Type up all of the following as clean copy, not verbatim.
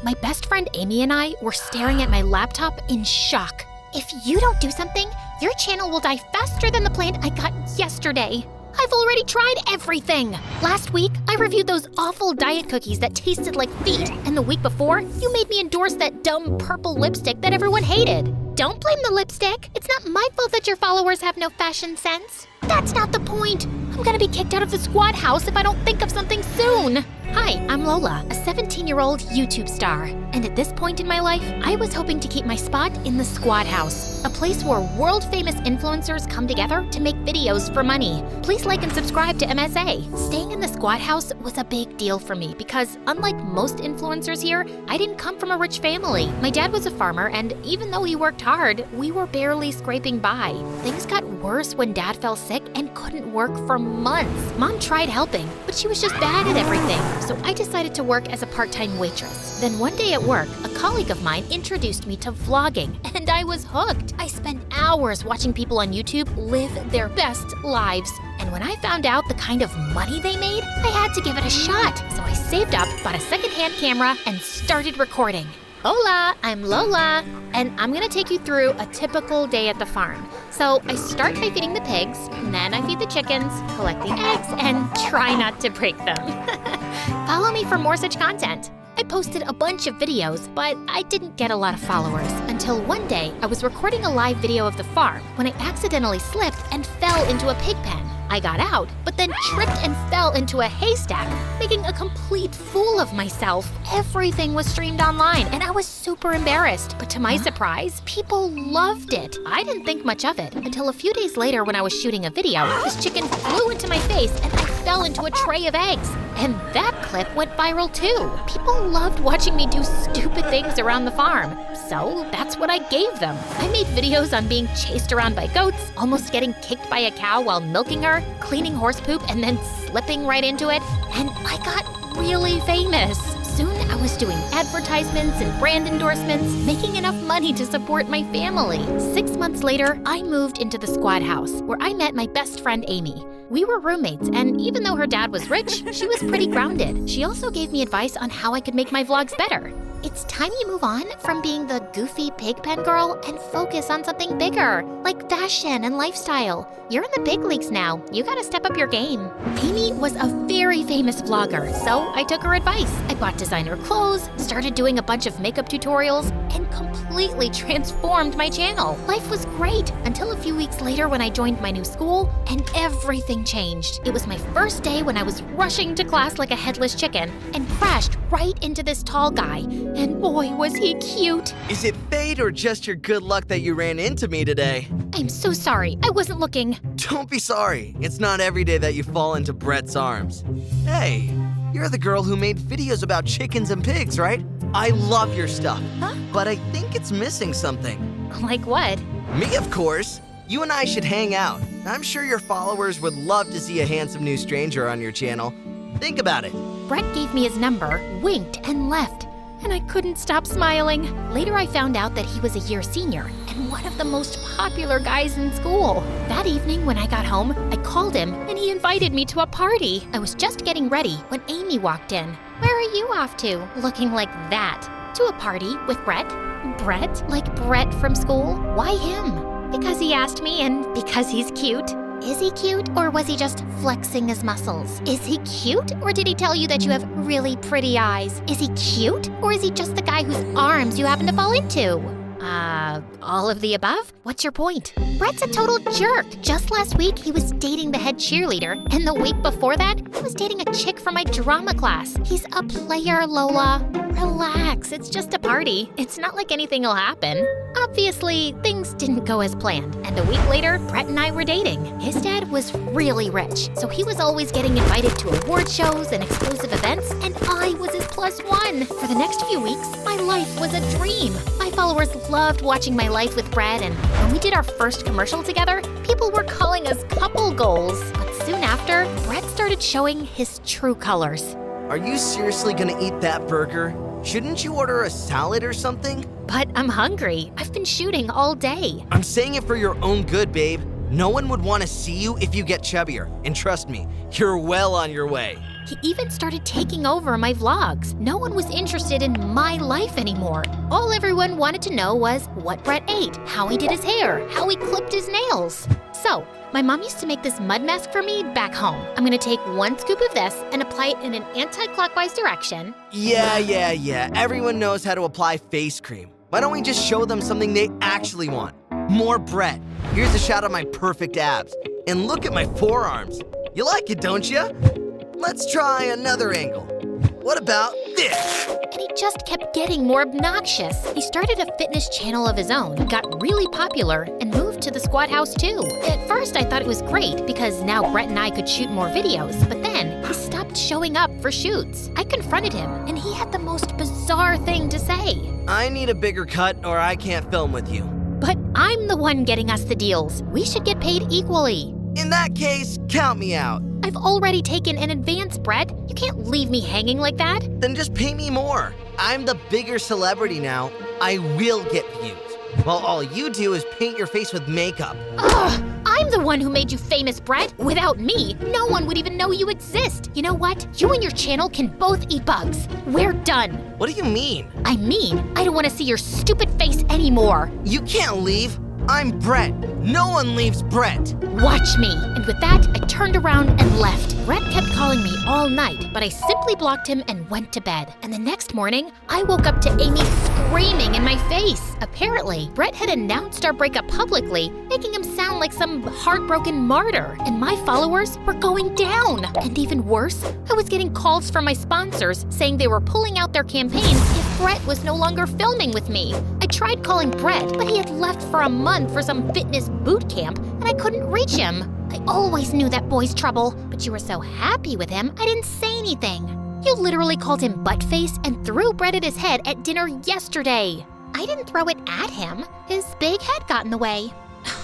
My best friend Amy and I were staring at my laptop in shock. If you don't do something, your channel will die faster than the plant I got yesterday. I've already tried everything. Last week, I reviewed those awful diet cookies that tasted like feet, and the week before, you made me endorse that dumb purple lipstick that everyone hated. Don't blame the lipstick. It's not my fault that your followers have no fashion sense. That's not the point. I'm gonna be kicked out of the squad house if I don't think of something soon. Hi, I'm Lola, a 17-year-old YouTube star. And at this point in my life, I was hoping to keep my spot in the Squad House, a place where world-famous influencers come together to make videos for money. Please like and subscribe to MSA. Staying in the Squad House was a big deal for me because, unlike most influencers here, I didn't come from a rich family. My dad was a farmer, and even though he worked hard, we were barely scraping by. Things got worse when Dad fell sick and couldn't work for months. Mom tried helping, but she was just bad at everything. So I decided to work as a part-time waitress. Then one day at work, a colleague of mine introduced me to vlogging, and I was hooked. I spent hours watching people on YouTube live their best lives. And when I found out the kind of money they made, I had to give it a shot. So I saved up, bought a secondhand camera, and started recording. Hola, I'm Lola, and I'm gonna take you through a typical day at the farm. So I start by feeding the pigs, and then I feed the chickens, collect the eggs, and try not to break them. Follow me for more such content. I posted a bunch of videos, but I didn't get a lot of followers until one day I was recording a live video of the farm when I accidentally slipped and fell into a pig pen. I got out, but then tripped and fell into a haystack, making a complete fool of myself. Everything was streamed online, and I was super embarrassed. But to my surprise, people loved it. I didn't think much of it until a few days later when I was shooting a video, this chicken flew into my face and I fell into a tray of eggs. And that clip went viral too. People loved watching me do stupid things around the farm. So that's what I gave them. I made videos on being chased around by goats, almost getting kicked by a cow while milking her, cleaning horse poop and then slipping right into it, and I got really famous. Soon I was doing advertisements and brand endorsements, making enough money to support my family. 6 months later, I moved into the Squad House, where I met my best friend Amy. We were roommates, and even though her dad was rich, she was pretty grounded. She also gave me advice on how I could make my vlogs better. It's time you move on from being the goofy pig pen girl and focus on something bigger, like fashion and lifestyle. You're in the big leagues now. You gotta step up your game. Amy was a very famous vlogger, so I took her advice. I bought designer clothes, started doing a bunch of makeup tutorials, and completely transformed my channel. Life was great until a few weeks later when I joined my new school, and everything changed. It was my first day when I was rushing to class like a headless chicken and crashed right into this tall guy. And boy, was he cute. Is it fate or just your good luck that you ran into me today? I'm so sorry. I wasn't looking. Don't be sorry. It's not every day that you fall into Brett's arms. Hey, you're the girl who made videos about chickens and pigs, right? I love your stuff. Huh? But I think it's missing something. Like what? Me, of course. You and I should hang out. I'm sure your followers would love to see a handsome new stranger on your channel. Think about it. Brett gave me his number, winked, and left. And I couldn't stop smiling. Later, I found out that he was a year senior and one of the most popular guys in school. That evening, when I got home, I called him and he invited me to a party. I was just getting ready when Amy walked in. Where are you off to? Looking like that. To a party with Brett. Brett? Like Brett from school? Why him? Because he asked me and because he's cute. Is he cute, or was he just flexing his muscles? Is he cute, or did he tell you that you have really pretty eyes? Is he cute, or is he just the guy whose arms you happen to fall into? All of the above? What's your point? Brett's a total jerk. Just last week, he was dating the head cheerleader, and the week before that, he was dating a chick from my drama class. He's a player, Lola. Relax, it's just a party. It's not like anything will happen. Obviously, things didn't go as planned, and a week later, Brett and I were dating. His dad was really rich, so he was always getting invited to award shows and exclusive events, and I was his +1. For the next few weeks, my life was a dream. My followers loved watching my life with Brett, and when we did our first commercial together, people were calling us couple goals. But soon after, Brett started showing his true colors. Are you seriously gonna eat that burger? Shouldn't you order a salad or something? But I'm hungry. I've been shooting all day. I'm saying it for your own good, babe. No one would want to see you if you get chubbier. And trust me, you're well on your way. He even started taking over my vlogs. No one was interested in my life anymore. All everyone wanted to know was what Brett ate, how he did his hair, how he clipped his nails. So, my mom used to make this mud mask for me back home. I'm gonna take 1 scoop of this and apply it in an anti-clockwise direction. Yeah. Everyone knows how to apply face cream. Why don't we just show them something they actually want? More Brett. Here's a shot of my perfect abs. And look at my forearms. You like it, don't you? Let's try another angle. What about this? And he just kept getting more obnoxious. He started a fitness channel of his own, got really popular, and moved to the Squad House too. At first, I thought it was great because now Brett and I could shoot more videos, but then he stopped showing up for shoots. I confronted him, and he had the most bizarre thing to say. I need a bigger cut or I can't film with you. But I'm the one getting us the deals. We should get paid equally. In that case, count me out. I've already taken an advance, Brett. You can't leave me hanging like that. Then just pay me more. I'm the bigger celebrity now. I will get views. While all you do is paint your face with makeup. Ugh! I'm the one who made you famous, Brett. Without me, no one would even know you exist. You know what? You and your channel can both eat bugs. We're done. What do you mean? I mean, I don't want to see your stupid face anymore. You can't leave. I'm Brett. No one leaves Brett. Watch me. And with that, I turned around and left. Brett kept calling me all night, but I simply blocked him and went to bed. And the next morning, I woke up to Amy screaming in my face. Apparently, Brett had announced our breakup publicly, making him sound like some heartbroken martyr. And my followers were going down. And even worse, I was getting calls from my sponsors saying they were pulling out their campaigns if Brett was no longer filming with me. I tried calling Brett, but he had left for a month for some fitness boot camp, and I couldn't reach him. I always knew that boy's trouble, but you were so happy with him, I didn't say anything. You literally called him buttface and threw bread at his head at dinner yesterday. I didn't throw it at him. His big head got in the way.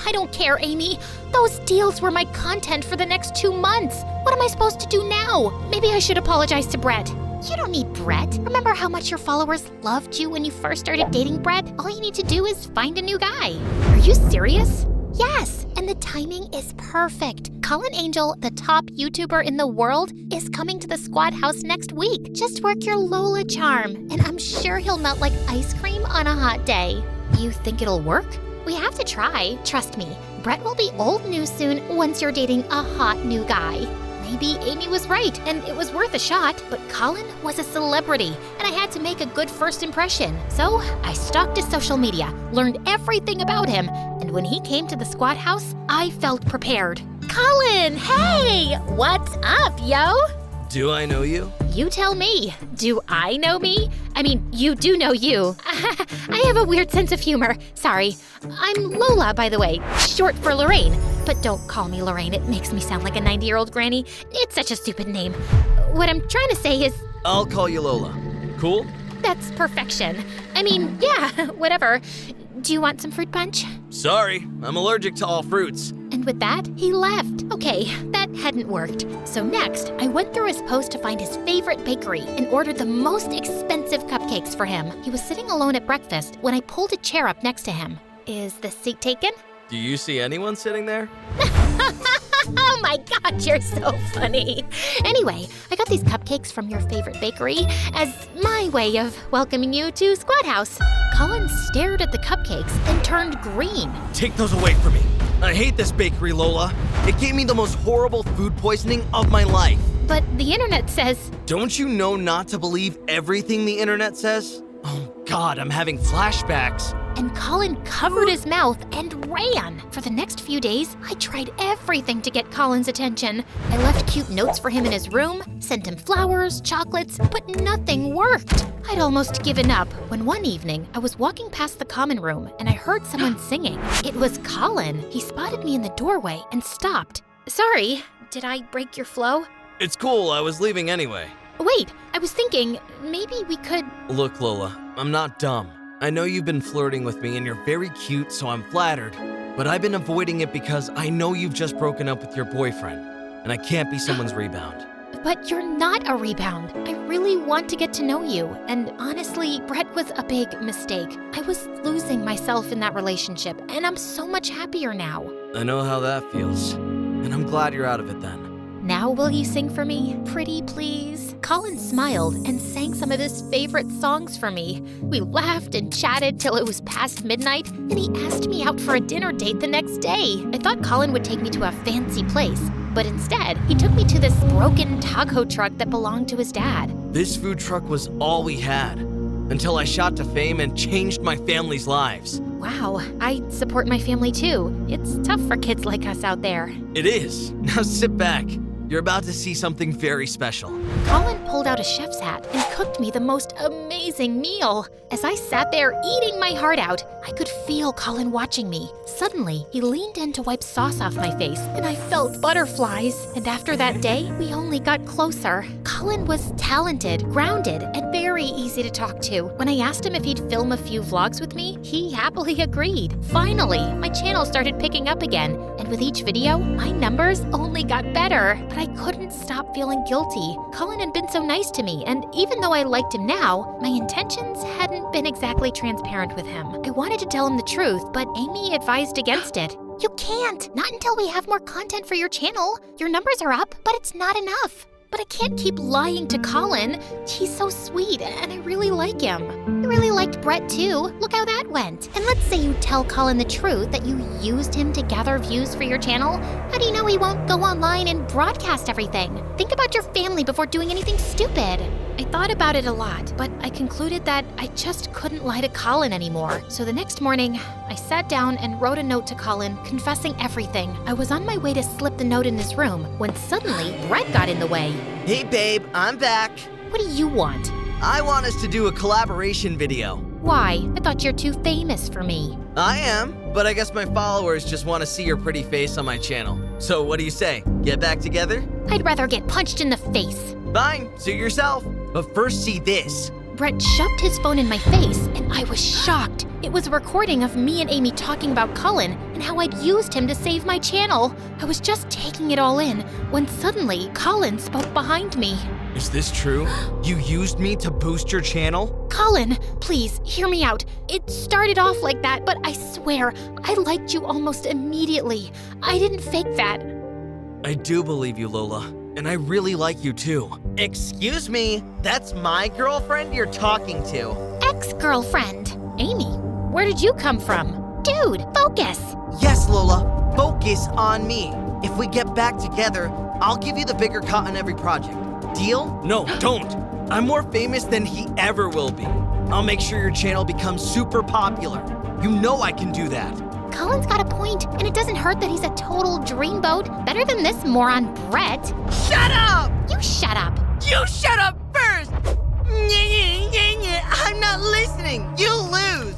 I don't care, Amy. Those deals were my content for the next 2 months. What am I supposed to do now? Maybe I should apologize to Brett. You don't need Brett. Remember how much your followers loved you when you first started dating Brett? All you need to do is find a new guy. Are you serious? Yes, and the timing is perfect. Colin Angel, the top YouTuber in the world, is coming to the Squad House next week. Just work your Lola charm, and I'm sure he'll melt like ice cream on a hot day. You think it'll work? We have to try. Trust me, Brett will be old news soon once you're dating a hot new guy. Maybe Amy was right, and it was worth a shot, but Colin was a celebrity, and I had to make a good first impression. So I stalked his social media, learned everything about him, and when he came to the Squad House, I felt prepared. Colin, hey! What's up, yo? Do I know you? You tell me. Do I know me? I mean, you do know you. I have a weird sense of humor. Sorry. I'm Lola, by the way, short for Lorraine. But don't call me Lorraine. It makes me sound like a 90-year-old granny. It's such a stupid name. What I'm trying to say is... I'll call you Lola. Cool? That's perfection. I mean, yeah, whatever. Do you want some fruit punch? Sorry, I'm allergic to all fruits. And with that, he left. Okay, that hadn't worked. So next, I went through his post to find his favorite bakery and ordered the most expensive cupcakes for him. He was sitting alone at breakfast when I pulled a chair up next to him. Is the seat taken? Do you see anyone sitting there? Oh my God, you're so funny. Anyway, I got these cupcakes from your favorite bakery as my way of welcoming you to Squad House. Colin stared at the cupcakes and turned green. Take those away from me. I hate this bakery, Lola. It gave me the most horrible food poisoning of my life. But the internet says... Don't you know not to believe everything the internet says? Oh God, I'm having flashbacks. And Colin covered his mouth and ran. For the next few days, I tried everything to get Colin's attention. I left cute notes for him in his room, sent him flowers, chocolates, but nothing worked. I'd almost given up when one evening I was walking past the common room and I heard someone singing. It was Colin. He spotted me in the doorway and stopped. Sorry, did I break your flow? It's cool, I was leaving anyway. Wait, I was thinking maybe we could... Look, Lola, I'm not dumb. I know you've been flirting with me and you're very cute, so I'm flattered. But I've been avoiding it because I know you've just broken up with your boyfriend, and I can't be someone's rebound. But you're not a rebound. I really want to get to know you. And honestly, Brett was a big mistake. I was losing myself in that relationship, and I'm so much happier now. I know how that feels, and I'm glad you're out of it then. Now will you sing for me, pretty please? Colin smiled and sang some of his favorite songs for me. We laughed and chatted till it was past midnight, and he asked me out for a dinner date the next day. I thought Colin would take me to a fancy place, but instead, he took me to this broken taco truck that belonged to his dad. This food truck was all we had, until I shot to fame and changed my family's lives. Wow, I support my family too. It's tough for kids like us out there. It is. Now sit back. You're about to see something very special. Colin pulled out a chef's hat and cooked me the most amazing meal. As I sat there eating my heart out, I could feel Colin watching me. Suddenly, he leaned in to wipe sauce off my face, and I felt butterflies. And after that day, we only got closer. Colin was talented, grounded, and very easy to talk to. When I asked him if he'd film a few vlogs with me, he happily agreed. Finally, my channel started picking up again, and with each video, my numbers only got better. But I couldn't stop feeling guilty. Colin had been so nice to me, and even though I liked him now, my intentions hadn't been exactly transparent with him. I wanted to tell him the truth, but Amy advised against it. You can't! Not until we have more content for your channel. Your numbers are up, but it's not enough. But I can't keep lying to Colin. He's so sweet, and I really like him. I really liked Brett too. Look how that went. And let's say you tell Colin the truth, that you used him to gather views for your channel. How do you know he won't go online and broadcast everything? Think about your family before doing anything stupid. I thought about it a lot, but I concluded that I just couldn't lie to Colin anymore. So the next morning, I sat down and wrote a note to Colin confessing everything. I was on my way to slip the note in his room when suddenly Brett got in the way. Hey babe, I'm back. What do you want? I want us to do a collaboration video. Why? I thought you're too famous for me. I am, but I guess my followers just want to see your pretty face on my channel. So what do you say? Get back together? I'd rather get punched in the face. Fine, suit yourself. But first see this. Brett shoved his phone in my face, and I was shocked. It was a recording of me and Amy talking about Colin and how I'd used him to save my channel. I was just taking it all in when suddenly Colin spoke behind me. Is this true? You used me to boost your channel? Colin, please, hear me out. It started off like that, but I swear, I liked you almost immediately. I didn't fake that. I do believe you, Lola. And I really like you too. Excuse me, that's my girlfriend you're talking to. Ex-girlfriend. Amy, where did you come from? Dude, focus. Yes, Lola, focus on me. If we get back together, I'll give you the bigger cut on every project. Deal? No, don't. I'm more famous than he ever will be. I'll make sure your channel becomes super popular. You know I can do that. Colin's got a point, and it doesn't hurt that he's a total dreamboat. Better than this moron Brett. Shut up! You shut up. You shut up first! I'm not listening. You lose.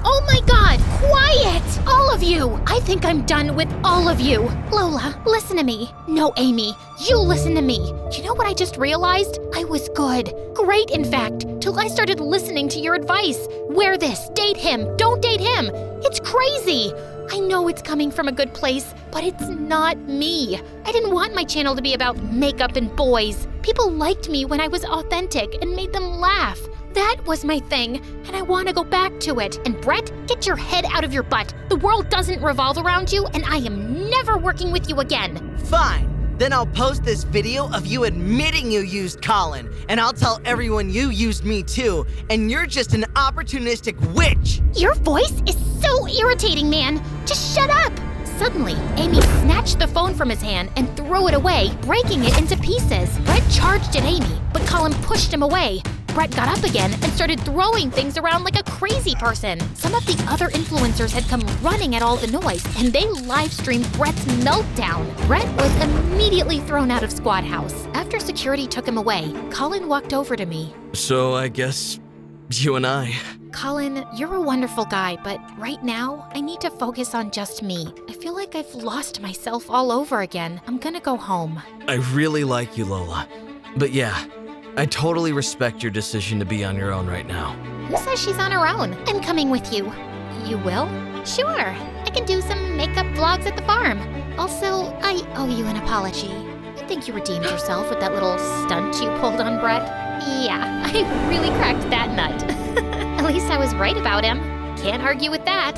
Oh my god, quiet! All of you! I think I'm done with all of you. Lola, listen to me. No, Amy, you listen to me. You know what I just realized? I was good. Great, in fact, till I started listening to your advice. Wear this, date him, don't date him. It's crazy. I know it's coming from a good place, but it's not me. I didn't want my channel to be about makeup and boys. People liked me when I was authentic and made them laugh. That was my thing, and I want to go back to it. And Brett, get your head out of your butt. The world doesn't revolve around you, and I am never working with you again. Fine. Then I'll post this video of you admitting you used Colin, and I'll tell everyone you used me too, and you're just an opportunistic witch. Your voice is so irritating, man. Just shut up. Suddenly, Amy snatched the phone from his hand and threw it away, breaking it into pieces. Brett charged at Amy, but Colin pushed him away. Brett got up again and started throwing things around like a crazy person. Some of the other influencers had come running at all the noise, and they live-streamed Brett's meltdown. Brett was immediately thrown out of Squad House. After security took him away, Colin walked over to me. So I guess you and I. Colin, you're a wonderful guy, but right now, I need to focus on just me. I feel like I've lost myself all over again. I'm gonna go home. I really like you, Lola. But yeah, I totally respect your decision to be on your own right now. Who says she's on her own? I'm coming with you. You will? Sure. I can do some makeup vlogs at the farm. Also, I owe you an apology. I think you redeemed yourself with that little stunt you pulled on Brett. Yeah, I really cracked that nut. At least I was right about him. Can't argue with that.